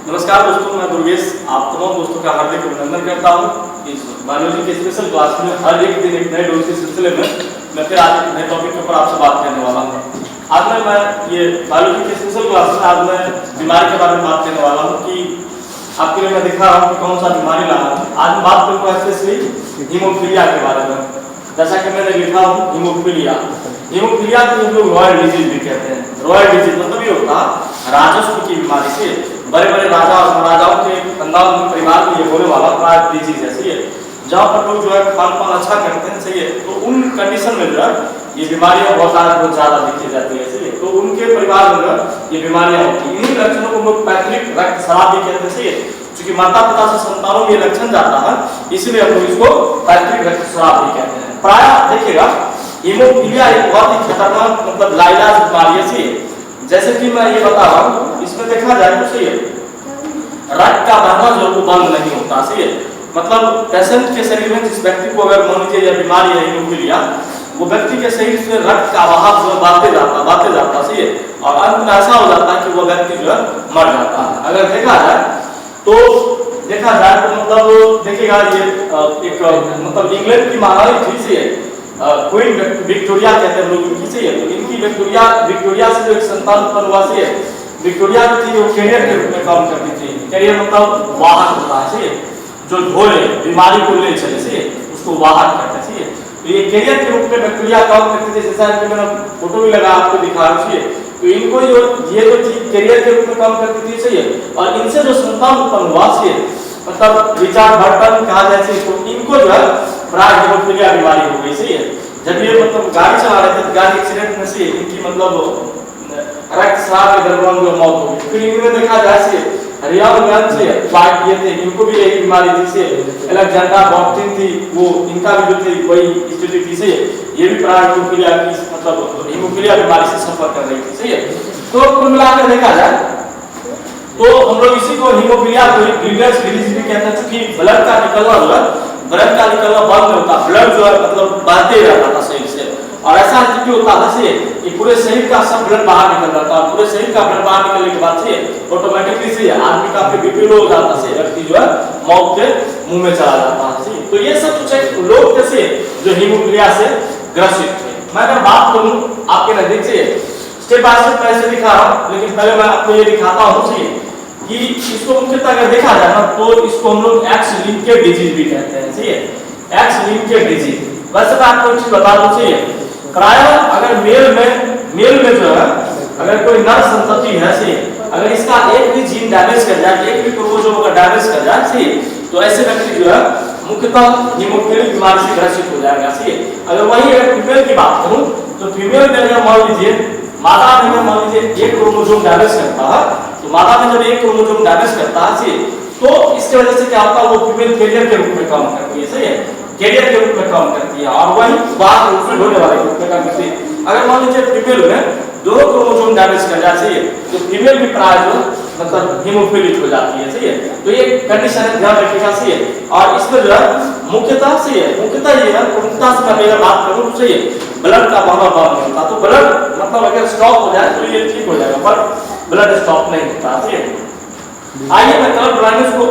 नमस्कार दोस्तों, मैं दुर्गेश आप तमाम दोस्तों का हार्दिक अभिनंदन करता हूँ। इस बायोलॉजी के स्पेशल क्लास में हर एक दिन एक नए डोज के सिलसिले में मैं फिर आज एक नए टॉपिक के ऊपर आपसे बात करने वाला हूँ। आज मैं ये बायोलॉजी के स्पेशल क्लास में आज मैं बीमारी के बारे में बात करने वाला हूँ कि आपके लिए मैं दिखा रहा हूँ कि कौन सा बीमारी लाना है। आज मैं बात करूँगा स्पेशली हीमोफीलिया के बारे में। जैसा कि मैंने लिखा हूँ हीमोफीलिया को हम लोग रॉयल डिजीज भी कहते हैं। रॉयल डिजीज मतलब ये होता है राजस्व की बीमारी से बड़े बड़े राजा और महाराजाओं के खानदान परिवार में ये होने वाला प्राय डिजीज है। सही है, जहाँ पर लोग जो है खान पान अच्छा करते हैं। सही है, तो उन कंडीशन में जो है ये बीमारियां बहुत ज्यादा दिखी जाती है। सही है, तो उनके परिवार में जो है ये बीमारियां होती है। इन्हीं लक्षणों को लोग पैथोलिक रक्त स्राव भी कहते हैं। सही है, क्योंकि माता पिता से संतानों में ये लक्षण जाता है, इसलिए हम लोग इसको पैथोलिक रक्त स्राव भी कहते हैं। प्राय देखिएगा हीमोफीलिया एक बहुत ही खतरनाक मतलब लाइलाज बीमारी है। जैसे कि मैं ये बता रहा हूँ, इसमें देखा जाए तो सही है रक्त का बहना जो वो बंद नहीं होता। सही है, मतलब पेशेंट के शरीर में जिस व्यक्ति को अगर मान लीजिए यह बीमारी है हीमोफीलिया, वो व्यक्ति के शरीर से रक्त का बहाव जो बढ़ते जाता। सही है, और अंत में ऐसा हो जाता है कि वो व्यक्ति जो है मर जाता है। अगर देखा जाए तो मतलब देखिएगा ये एक मतलब इंग्लैंड की महारानी थी। सही है, क्वीन विक्टोरिया कहते हैं लोग इनकी। सही है, तो इनकी विक्टोरिया से जो एक संतान उत्पन्न हुआ। सही है, विक्टोरिया जो थी वो कैरियर के रूप में काम करती थी। कैरियर मतलब वाहक होता है। सही है, जो ढोले बीमारी को ले चले। सही है, उसको वाहक कहते हैं। सही है, तो ये कैरियर के रूप में विक्टोरिया काम करती थी। जैसा कि मैंने फोटो भी लगा आपको दिखा रहा हूँ। तो इनको ये जो थी कैरियर के रूप में काम करती थी। सही है, और इनसे जो संतान उत्पन्न हुआ मतलब रिचर्ड बर्टन कहा जाए तो इनको जो है प्राय हीमोफीलिया बीमारी हो गई। सही है, जब ये मतलब गाड़ी चला रहे थे तो गाड़ी एक्सीडेंट में से इनकी मतलब रक्त स्राव के दौरान जो मौत हो गई। फिर इनमें देखा जाए से रियान से फाइट ये थे, इनको भी यही बीमारी थी। से अलेक्जेंडर बॉक्टिन थी, वो इनका भी जो थी वही स्थिति थी। से ये भी प्राय हीमोफीलिया की मतलब हीमोफीलिया बीमारी से सफर कर रही थी। सही है, तो कुल मिलाकर देखा जाए तो हम लोग इसी को हीमोफीलिया को ग्रीवियस डिजीज भी कहते हैं। क्योंकि ब्लड का निकलना बंद होता, ब्लड जो है मतलब बहते रहता था शरीर से, और ऐसा स्थिति होता था कि पूरे शरीर का सब ब्लड बाहर निकल जाता है। पूरे शरीर का ब्लड बाहर निकलने के बाद से ऑटोमेटिकली से आदमी का बीपी लो हो जाता है, व्यक्ति जो है मौत के मुंह में चला जाता है। तो ये सब कुछ लोग कैसे जो हीमोफीलिया से ग्रसित थे। मैं अगर बात करूं आपके नजदीक से स्टेप बाय स्टेप कैसे दिखा रहा हूं, लेकिन पहले मैं आपको ये दिखाता हूं कि इसको मुख्यतः अगर देखा जाए ना तो इसको हम लोग एक्स लिंकेड डिजीज भी कहते हैं। सही है, एक्स लिंकेड डिजीज। वैसे मैं आपको एक चीज बता दूं, सही है, प्राय अगर मेल में जो है अगर कोई नर संतति है। सही, अगर इसका एक भी जीन डैमेज कर जाए, एक भी क्रोमोसोम का डैमेज कर जाए। सही, तो ऐसे व्यक्ति जो है मुख्यतः हीमोफीलिया बीमारी से ग्रसित हो जाएगा। सही, अगर वही अगर फीमेल की बात करूं तो फीमेल में अगर मान लीजिए मादा में मान लीजिए एक क्रोमोसोम डैमेज करता है, तो मादा में जब एक क्रोमोसोम डैमेज करता है तो इसके वजह से क्या होता है, वो फीमेल कैरियर के रूप में काम करती है। सही है, कैरियर के रूप में काम करती है, और वही बात रूप होने वाले रूप में काम करती है। अगर मान लीजिए फीमेल में दो क्रोमोसोम डैमेज कर जाए तो फीमेल भी प्राय जो मतलब हीमोफीलिक हो जाती है। सही है, तो ये कंडीशन है, ध्यान रखिएगा। सही है, और इसमें जो है मुख्यतः से मुख्यतः ये है प्रमुखता से मैं अगर बात करूं तो सही है ब्लड का बहाव बंद नहीं होता। तो ब्लड मतलब अगर स्टॉप हो जाए तो ये ठीक हो जाएगा, पर ब्लड स्टॉप नहीं होता। सही है, आइए मैं कलर ब्लाइंडनेस को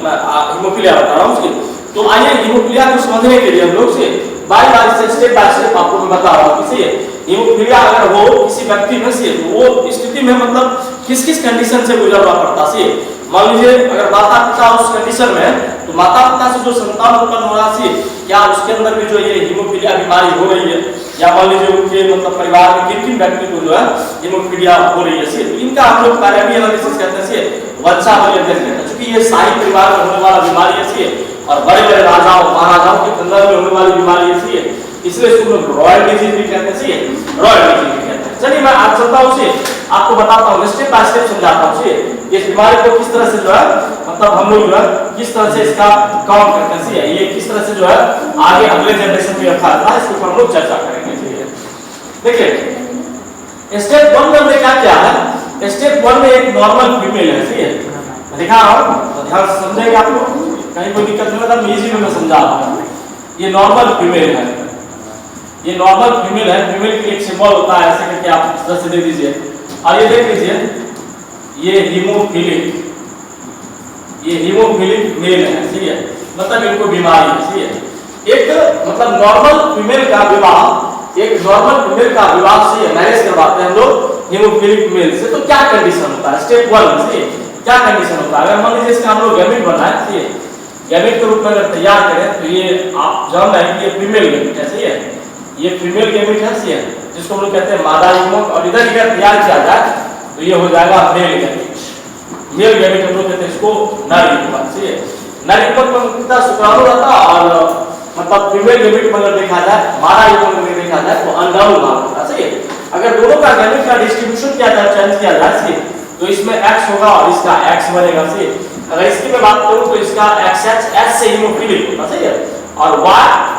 मैं हीमोफीलिया बता रहा हूं। तो आइए हीमोफीलिया को समझने के लिए हम लोग से बारी से स्टेप बाय स्टेप आपको मैं बता रहा हूं कि हीमोफीलिया अगर हो किसी व्यक्ति में से वो स्थिति में मतलब किस किस कंडीशन से गुजरना पड़ता है। मान लीजिए अगर माता पिता उस कंडीशन में, तो माता पिता से जो संतान उत्पन्न हो रहा है क्या उसके अंदर भी जो ये हीमोफीलिया बीमारी हो रही है, या मान लीजिए उनके मतलब परिवार में किन किन व्यक्ति को जो है हीमोफीलिया हो रही है। इनका हम लोग पैरामी एनालिसिस कहते हैं, वंशावली अध्ययन कहते हैं। क्योंकि ये शाही परिवार में होने वाला बीमारी है और बड़े बड़े राजाओं महाराजाओं के अंदर में होने वाली बीमारी है, इसलिए इसको रॉयल डिजीज भी कहते हैं। रॉयल डिजीज भी कहते हैं। चलिए मैं आज चलता हूँ आपको बताता हूँ, स्टेप बाय स्टेप समझाता हूँ इस बीमारी को किस तरह से जो है मतलब हम लोग जो है किस तरह से इसका काम करते हैं। ये किस तरह से जो है आगे अगले जनरेशन में रखा जाता है, इसके ऊपर हम लोग चर्चा करेंगे। देखिए स्टेप 1 में क्या क्या है। स्टेप 1 में एक नॉर्मल फीमेल है। सही है, दिखा रहा हूँ तो ध्यान से समझेंगे आप लोग, कहीं कोई दिक्कत नहीं होता, इजी में मैं समझा रहा हूँ। ये नॉर्मल फीमेल है, ये नॉर्मल फीमेल है। फीमेल की एक सिंबल होता है, ऐसे करके आप इस तरह से दे दीजिए, और ये देख लीजिए ये हीमोफीलिक ये हीमोफिलिक मेल है, सही है, मतलब इनको बीमारी है, सही है। एक मतलब नॉर्मल फीमेल का विवाह, एक नॉर्मल फीमेल का विवाह से मैरिज करवाते हैं हम लोग हीमोफिलिक मेल से, तो क्या कंडीशन होता है, स्टेप 1 से क्या कंडीशन होता है। अगर मान लीजिए इसका हम लोग गैमेट बनाए, सही है, गैमेट के रूप में अगर तैयार करें तो ये आप जान रहे हैं कि ये फीमेल गैमेट है, सही है, ये फीमेल गैमेट है, सही है, जिसको हम लोग कहते हैं मादा युग्मक। और इधर अगर तैयार किया जाए तो ये हो जाएगा मेल गैमेट। मेल गैमेट हम लोग कहते हैं इसको नर युग्मक, सही है। नर युग्मक में कितना शुक्राणु रहता है, और मतलब फीमेल गैमेट में अगर देखा जाए, मादा युग्मक में देखा जाए तो अंडाणु भाग होता है, सही है। अगर दोनों का गैमेट का डिस्ट्रीब्यूशन किया जाए, चेंज किया जाए, सही, तो इसमें x होगा और इसका x बनेगा, सही। अगर इसकी मैं बात करूं तो इसका XX S से हीमोफिलिक होगा, सही है, और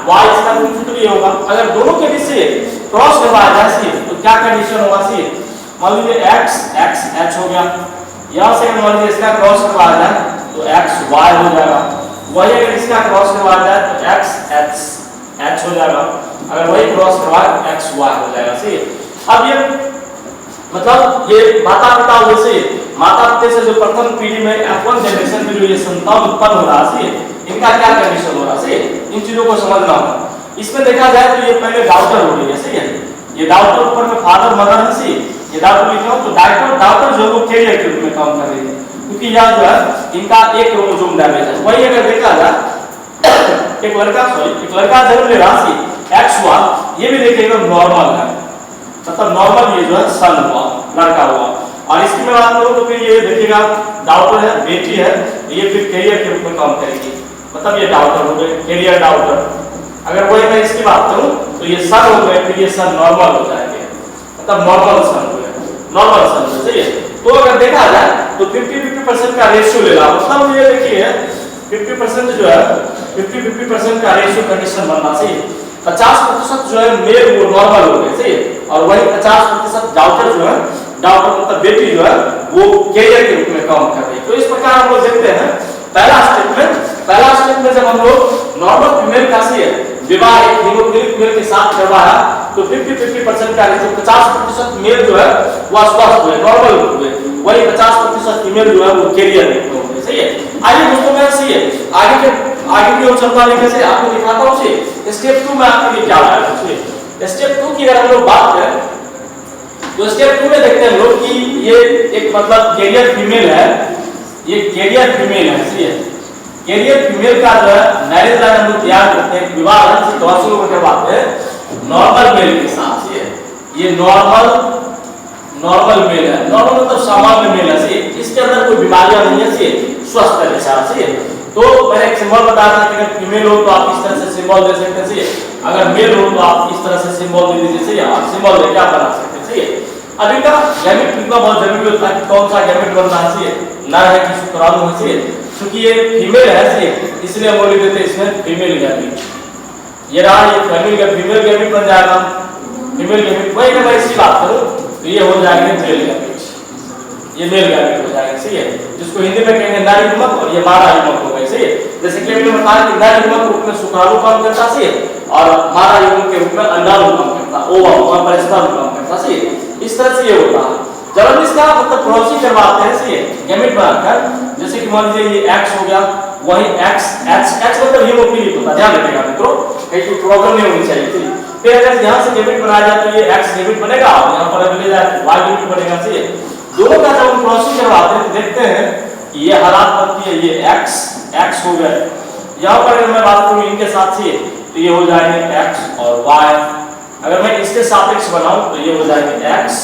Y इसका न्यूट्रल होगा। अगर दोनों के बीच से क्रॉस करवाया जाए, सही, तो क्या कंडीशन होगा, सही, मान लीजिए X X H हो गया, यहां से मान लीजिए इसका क्रॉस करवाया जाए तो X Y हो जाएगा, वही अगर इसका क्रॉस करवाया जाए तो X H H हो जाएगा, अगर वही क्रॉस करवाए तो X Y हो जाएगा, सही। अब ये मतलब ये माता पिता हुए से, माता पिता से जो प्रथम पीढ़ी में F1 जनरेशन में जो ये संतान उत्पन्न हो रहा है, इनका क्या कंडीशन हो रहा है, इन चीजों को समझना होगा। इसमें देखा जाए तो ये पहले डॉक्टर हो गई है, सही है, ये डॉक्टर ऊपर में फादर मदर है, सही, ये डॉक्टर लिखा हो तो डॉक्टर जो वो कैरियर के रूप में काम कर रही है, क्योंकि यहाँ जो है इनका एक क्रोमोसोम डैमेज है। वही अगर देखा जाए एक लड़का जन्म ले रहा है X1, ये भी देखिएगा नॉर्मल है, मतलब नॉर्मल ये जो है सन हुआ, लड़का हुआ। और इसकी मैं बात करूं तो फिर ये देखिएगा डॉक्टर है, बेटी है, ये फिर कैरियर के रूप में काम करेगी, मतलब ये डॉक्टर हो गए, कैरियर डॉक्टर। अगर वही मैं इसकी बात करूं तो ये सन हो गए, फिर ये सन नॉर्मल हो जाएंगे, मतलब नॉर्मल सन हो गए, नॉर्मल सन, सही है। तो अगर देखा जाए तो 50-50% का रेशियो लेगा, मतलब ये देखिए 50% जो है 50-50% का रेशियो कंडीशन बनना, सही। 50% जो है मेल वो नॉर्मल हो गए, सही है, और वही 50% डॉक्टर जो है, डॉक्टर मतलब बेटी जो है वो कैरियर के रूप में काम कर रही है। तो इस प्रकार हम लोग देखते हैं पहला स्टेप में जब हम लोग नॉर्मल फीमेल का से विवाह एक हीमोफिलिक मेल के साथ करवाया तो 50-50% का रेशियो 50% मेल जो है वो स्वस्थ हुए, नॉर्मल हुए, वही 50% फीमेल जो है वो कैरियर में हो गए, सही है। आइए दोस्तों मैं सही है आगे की ओर चलता लेके से आपको दिखाता हूं से स्टेप 2 में आपके लिए क्या आया है। स्टेप 2 की अगर हम लोग बात करें तो स्टेप 2 में देखते हैं हम लोग कि ये एक मतलब कैरियर फीमेल है, ये कैरियर फीमेल है, सही है। कैरियर फीमेल का जो है मैरिज लाइन हम लोग तैयार करते हैं, विवाह से दोषों को करवाते हैं नॉर्मल मेल के साथ, सही है। ये नॉर्मल मेल है, नॉर्मल मतलब सामान्य मेल है, सही, इसके अंदर कोई बीमारियां नहीं है, सही, स्वस्थ है बेचारा, सही है। तो मैंने एक सिंबल बताया था कि अगर फीमेल हो तो आप इस तरह से सिंबल दे सकते हैं, सही है, अगर मेल हो तो आप इस तरह से सिंबल दे दीजिए, सही है, आप सिंबल लेके आप बना सकते हैं, सही है। अब इनका गैमेट लिखना बहुत जरूरी होता है कि कौन सा गैमेट बनना है, सही है, नर है कि शुक्राणु है, सही है, क्योंकि ये फीमेल है, सही है, इसलिए हम लिख देते हैं इसमें फीमेल गैमेट। ये रहा ये फीमेल गैमेट बन जाएगा, फीमेल गैमेट। वही अगर मैं इसकी बात करूं तो ये हो जाएगा मेल गैमेट, ये मेल गैमेट हो जाएगा, सही है, जिसको हिंदी में कहेंगे नर युग्मक और ये मादा युग्मक हो गए, सही है। जैसे कि मैंने बताया कि नर युग्मक के रूप में शुक्राणु काम करता, सही है, और मादा युग्मक के रूप में अंडाणु काम करता, ओवम और परिस्पर्म काम करता, सही है। इस तरह से ये होता है। जब हम इसका मतलब प्रोसी करवाते हैं, सही है, गैमेट बनाकर, जैसे कि मान लीजिए ये X हो गया, वही X H मतलब हीमोफिलिक होता है, ध्यान रखिएगा मित्रों, कहीं कोई प्रॉब्लम नहीं होनी चाहिए, सही। फिर अगर यहां से गैमेट बनाया जाए तो ये X गैमेट बनेगा और यहां पर अगर ले जाए तो Y गैमेट बनेगा, सही है। दोनों का जब हम प्रोसी करवाते हैं तो देखते हैं कि ये हालात बनती है, ये X हो गया, यहां पर अगर मैं बात करूं इनके साथ से तो ये हो जाएंगे X और Y। अगर मैं इसके सापेक्ष बनाऊं तो ये हो जाएंगे X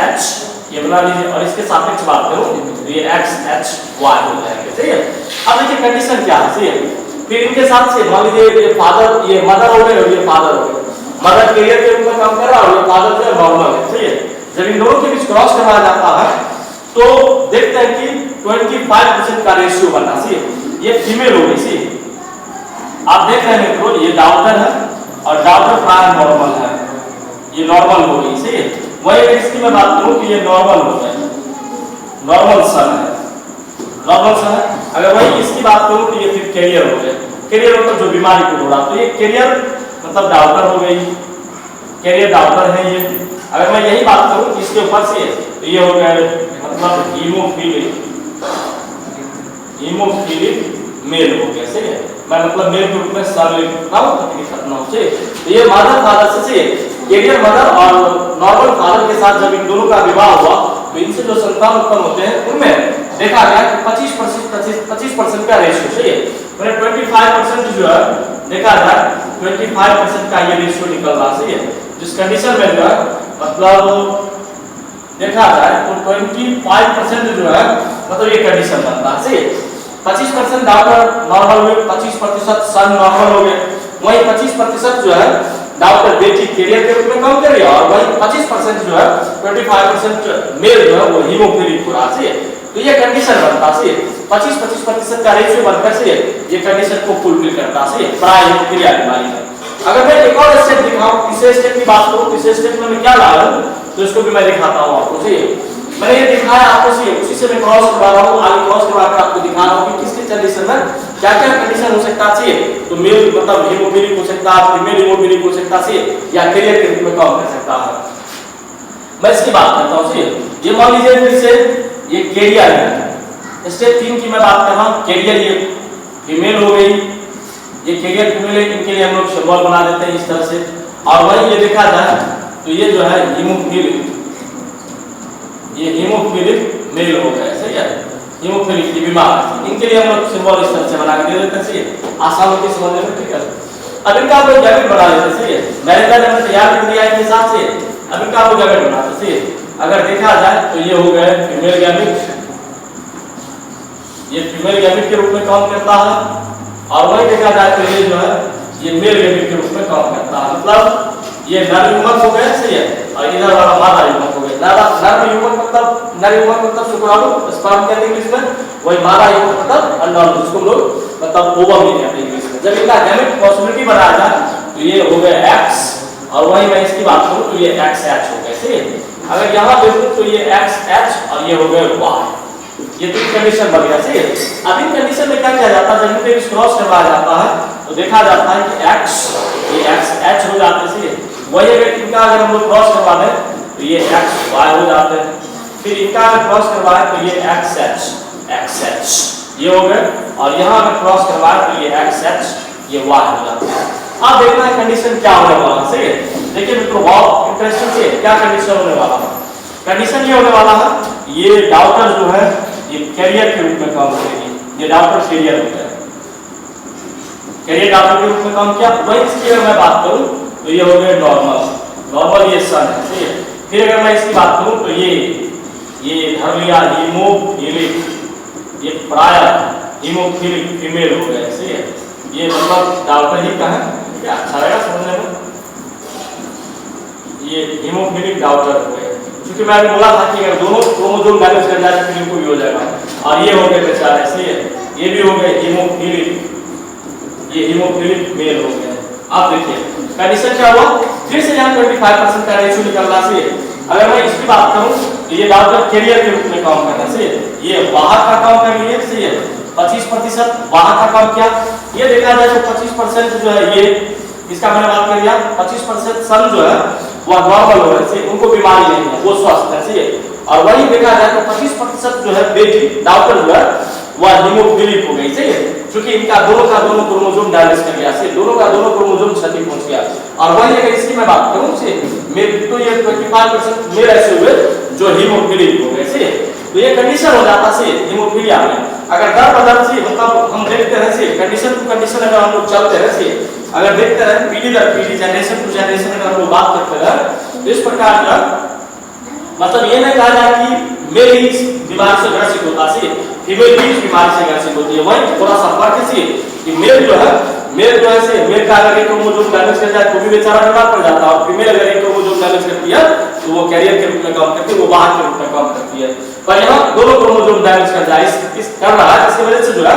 H ये बना लीजिए, और इसके सापेक्ष बात करूं तो ये X H Y हो जाएंगे, सही है। अब देखिए कंडीशन क्या है, सही है। फिर इनके साथ से मान लीजिए ये फादर, ये मदर हो गए और ये फादर हो गए, मदर कैरियर के रूप में काम कर रहा है और ये फादर जो है नॉर्मल है, सही है। जब इन दोनों के बीच क्रॉस करवाया जाता है तो देखते हैं कि 25% का रेशियो बनना, सही है। ये फीमेल हो गई, सही, आप देख रहे हैं मित्रों, ये डॉक्टर है और डॉक्टर प्राय नॉर्मल है, ये नॉर्मल हो गई, सही है। वही अगर इसकी मैं बात करूं कि ये नॉर्मल हो गए, नॉर्मल सन है। अगर वही इसकी बात करूं तो ये फिर कैरियर हो गए, कैरियर मतलब जो बीमारी को ढूंढा, तो ये कैरियर मतलब डॉक्टर हो गई, कैरियर डॉक्टर है ये। अगर मैं यही बात करूं इसके ऊपर से तो ये हो गए मतलब हीमोफिलिक हीमोफिलिक मेल हो गया, सही है। मैं मतलब मेल के रूप में सन लिख रहा हूं ताकि खत्म हो से। तो ये मदर फादर से कैरियर मदर और नॉर्मल फादर के साथ जब इन दोनों का विवाह हुआ तो इनसे जो संतान उत्पन्न होते हैं उनमें देखा गया कि 25% का रेशियो, सही है। मैंने 25% जो है देखा जाए 25% का ये रेशियो निकल रहा, सही है। जिस कंडीशन में जो है मतलब देखा जाए तो 25% जो है मतलब ये कंडीशन बनता है, सही है। 25% डॉक्टर नॉर्मल हुए, 25% सन नॉर्मल हो गए, वही 25% जो है डॉक्टर बेटी कैरियर के रूप में काम कर रही है और वही 25% जो है 25% मेल जो है वो हीमोफिलिक हो रहा है। तो ये कंडीशन बनता है 25% का रेशियो बनकर से ये कंडीशन को फुलफिल करता है प्राय हीमोफिलिया बीमारी में। अगर मैं एक और स्टेप दिखाऊं, तीसरे स्टेप की बात करूं, तीसरे स्टेप में मैं क्या ला रहा हूं तो इसको भी मैं दिखाता हूं आपको, सही है। मैंने ये दिखाया आपको, सही है, उसी से मैं क्रॉस करवा रहा हूं, आगे क्रॉस करवाकर आपको दिखा रहा हूं कि किसके कंडीशन में क्या क्या कंडीशन हो सकता है। तो मेल मतलब हीमोफिलिक हो सकता है, फीमेल हीमोफिलिक हो सकता है या कैरियर के रूप में काम कर सकता है। मैं इसकी बात करता हूं, सही है। ये मान लीजिए फिर से ये कैरियर है, स्टेप 3 की मैं बात कर रहा हूं। कैरियर ये फीमेल हो गई, ये कैरियर फीमेल है, इनके लिए हम लोग सिंबल बना देते हैं इस तरह से। और वही ये देखा जाए तो ये जो है हीमोफिलिक, ये हीमोफिलिक मेल हो गया, सही है। हीमोफिलिक की बीमारी, इनके लिए हम लोग सिंबल इस तरह से बना के दे देते हैं, सही है, आसान होती है समझने में, ठीक है। अब इनका आप लोग गैमेट बना लेते हैं, सही है। मैंने हमने तैयार कर दिया इनके हिसाब से, अब इनका आप लोग गैमेट बनाते हैं, सही है। अगर देखा जाए तो ये हो गए फीमेल गैमेट, ये फीमेल गैमेट के रूप में काम करता है। और वही देखा जाए तो ये जो है ये मेल गैमेट के रूप में काम करता है, मतलब ये नर युग्मक हो गए, सही है, और इधर वाला मादा युग्मक हो गया। नर युग्मक मतलब शुक्राणु स्पर्म कहते हैं इंग्लिश में, वही मादा युग्मक मतलब अंडाणु जिसको हम लोग मतलब ओवम भी कहते हैं इंग्लिश में। जब इनका गैमेट पॉसिबिलिटी बनाया जाए तो ये हो गए X, और वही मैं इसकी बात करूं तो ये XH हो गए, सही है। अगर यहां देखूं तो ये XH और ये हो गए Y, ये तीन कंडीशन बन गया, सही है। अब इन कंडीशन में क्या किया जाता है, जब इनको क्रॉस करवाया जाता है तो देखा जाता है कि X ये XH हो जाते हैं, सही है। वही अगर इनका अगर हम लोग क्रॉस करवा दें तो ये XY हो जाते हैं, फिर इनका अगर क्रॉस करवाए तो ये XH ये हो गए, और यहाँ अगर क्रॉस करवाए तो ये XH ये Y हो जाते हैं। अब देखना है कंडीशन क्या होने वाला है, सही है। देखिए मित्रों बहुत इंटरेस्टिंग से क्या कंडीशन होने वाला है। कंडीशन ये होने वाला है, ये डॉक्टर जो है ये कैरियर के रूप में काम करेगी, ये डॉक्टर कैरियर होता है, कैरियर डॉक्टर के रूप में काम किया। वही इसकी अगर मैं बात करूं तो ये हो गए नॉर्मल ये सन है, सही है। फिर अगर मैं इसकी बात करूं तो ये धर लिया हीमोफिलिक, ये प्राय हीमोफिलिक फीमेल हो गए, सही है। ये मतलब डॉक्टर ही का है, क्या अच्छा रहेगा समझने में, ये हीमोफिलिक डॉक्टर हो गए। क्योंकि मैं बोला था कि अगर दोनों क्रोमोसोम डैमेज कर जाए तो इनको भी हो जाएगा, और ये हो गए बेचारे, सही है। ये भी हो गए हीमोफिलिक, ये हीमोफिलिक मेल हो गए। अब देखिए कंडीशन क्या हुआ, फिर से यहाँ 25% का रेशियो निकल रहा है। अगर मैं इसकी बात करूं तो ये डॉक्टर कैरियर के रूप में काम करना, सही है। ये बाहर का काम कर रही है, सही है। 25% बाहर का काम किया, ये देखा जाए तो 25% जो है ये इसका मैंने बात कर दिया, 25% सन जो है वो नॉर्मल हो रहा है, उनको बीमारी नहीं है, वो स्वस्थ है, सही है। और वही देखा जाए तो 25% जो है बेटी डॉक्टर जो है वह हीमोफिलिक हो गई, सही है। क्योंकि इनका दोनों का दोनों क्रोमोसोम डैमेज कर गया, सही, दोनों का दोनों क्रोमोसोम क्षति पहुंच गया। और वही अगर इसकी मैं बात करूं से मेल तो ये 25% मेल ऐसे हुए जो हीमोफिलिक हो गए, सही। तो ये कंडीशन हो जाता है हीमोफिलिया में। अगर दर बदर से मतलब हम देखते रहे से कंडीशन टू कंडीशन अगर हम लोग चलते रहे से, अगर देखते रहे पीढ़ी दर पीढ़ी जनरेशन टू जनरेशन अगर हम लोग बात करते रहे तो इस प्रकार का मतलब ये नहीं कहा जाए कि मेल ही इस बीमारी से ग्रसित होता है, फीमेल भी इस बीमारी से ग्रसित होती है। वही थोड़ा सा फर्क है कि मेल जो है से मेल का अगर एक क्रोमोसोम डैमेज कर जाए तो भी बेचारा बीमार पड़ जाता है, और फीमेल अगर एक क्रोमोसोम डैमेज करती है तो वो कैरियर के रूप में काम करती है, वो बाहर के रूप में काम करती है। पर यहाँ दोनों क्रोमोसोम डैमेज कर जाए इस कर रहा है, इसकी वजह से जो है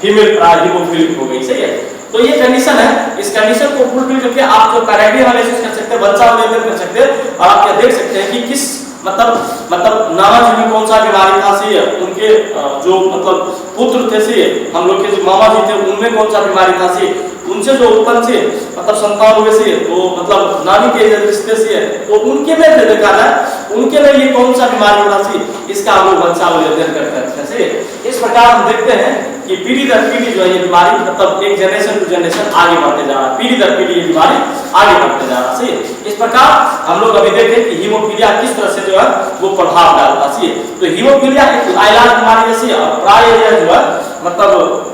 फीमेल हीमोफिलिक हो गई, सही है। तो ये कंडीशन है, इस कंडीशन को फुलफिल करके आप जो पैरेडी एनालिसिस कर सकते हैं, बच्चा अवलोकन कर सकते हैं, और आप ये देख सकते हैं कि किस मतलब नाना जी में कौन सा बीमारी था, सही है। उनके जो मतलब पुत्र थे, सही है, हम लोग के जो मामा जी थे उनमें कौन सा बीमारी था, सही, उनसे जो उत्पन्न से मतलब संतान हुए से तो मतलब नानी के रिश्ते से तो उनके में देखा जाए उनके में ये कौन सा बीमारी होना चाहिए, इसका हम लोग बच्चा अवलोकन करते हैं, सही। इस प्रकार हम देखते हैं कि पीढ़ी दर पीढ़ी जो है ये बीमारी मतलब एक जनरेशन टू जनरेशन आगे बढ़ते जा रहा है, पीढ़ी दर पीढ़ी ये बीमारी आगे बढ़ते जा रहा है। इस प्रकार हम लोग अभी देखें कि हीमोफीलिया किस तरह से जो है वो प्रभाव डालता है। तो हीमोफीलिया एक इलाज बीमारी जैसी प्राय जो है मतलब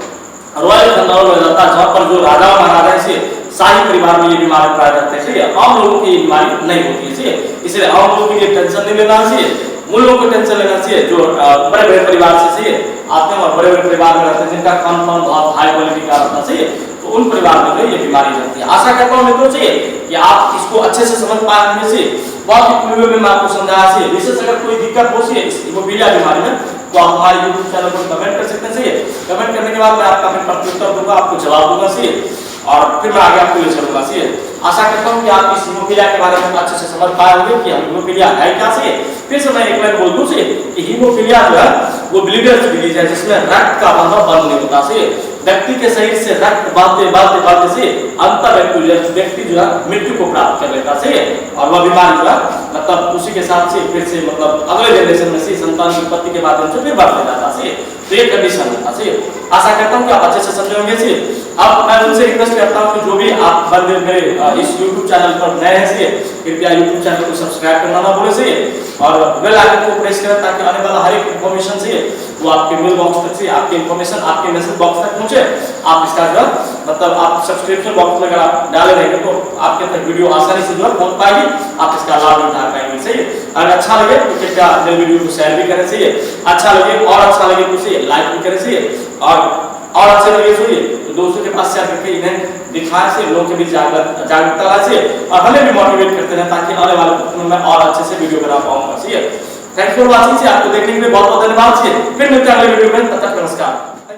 रॉयल खंडारों में जाता है, जहाँ पर जो राजा महाराजा से शाही परिवार में ये बीमारी प्राय रहते हैं। आम लोगों की ये बीमारी नहीं होती है, इसलिए आम लोगों के लिए टेंशन नहीं लेना चाहिए। उन लोगों को टेंशन लेना चाहिए जो बड़े बड़े परिवार से आते हैं और बड़े बड़े परिवार में रहते हैं, जिनका खान पान बहुत हाई क्वालिटी का रहना चाहिए, तो उन परिवार में ये बीमारी रहती है। आशा करता हूँ मित्रों से कि आप इसको अच्छे से समझ पाएंगे से बहुत ही पूर्व में मैं आपको समझाया से। विशेष अगर कोई दिक्कत हो से इस हीमोफीलिया बीमारी में तो आप हमारे YouTube चैनल पर कमेंट कर सकते हैं। कमेंट करने के बाद मैं आपका प्रत्युत्तर दूंगा, आपको जवाब दूंगा और फिर मैं आगे आपको ले चलूंगा। आशा करता हूँ कि आप इस हीमोफीलिया के बारे में अच्छे से समझ पाए होंगे कि हीमोफीलिया है क्या से। फिर से मैं एक बार बोल दूं कि हीमोफीलिया जो है वो ब्लीडर्स डिजीज है, जिसमें रक्त का बहाव बंद नहीं होता से। व्यक्ति के शरीर से रक्त बहते से अंतः व्यक्ति जो है मृत्यु को प्राप्त कर लेता से, और वह बीमारी जो है मतलब उसी के साथ से फिर से मतलब अगले जनरेशन में से संतान की उत्पत्ति के माध्यम से फिर बढ़ते जाता से। तो ये कंडीशन होता से। आशा करता हूँ कि आप अच्छे से समझे होंगे से। अब मैं उनसे रिक्वेस्ट करता हूँ कि जो भी आप बंदे मेरे इस YouTube चैनल पर नए हैं से कृपया YouTube चैनल को सब्सक्राइब करना ना भूलें से, और बेल आइकन को प्रेस करें ताकि आने वाला हर एक इन्फॉर्मेशन से वो आपके मेल बॉक्स तक से आपके इन्फॉर्मेशन आपके मैसेज बॉक्स तक पहुंचे। आप इसका जो मतलब आप सब्सक्रिप्शन बॉक्स में अगर आप डाले रहेंगे तो आपके तक वीडियो आसानी से जो है पहुंच पाएगी, आप इसका लाभ उठा पाएंगे। सही, अगर अच्छा लगे तो कृपया मेरे वीडियो को शेयर भी करें से, अच्छा लगे और अच्छा लगे तो उसे लाइक भी करें से, और अच्छे लगे तो दोस्तों के पास शेयर करके इन्हें दिखाएं से, लोगों के बीच जागरूकता लाए से, और हमें भी मोटिवेट करते हैं ताकि आने वाले वक्त में मैं और अच्छे से वीडियो बना पाऊंगा। सही है, थैंक्स फॉर वाचिंग से, आपको देखने के लिए बहुत बहुत धन्यवाद से। फिर मिलते हैं अगले वीडियो में, तब तक नमस्कार।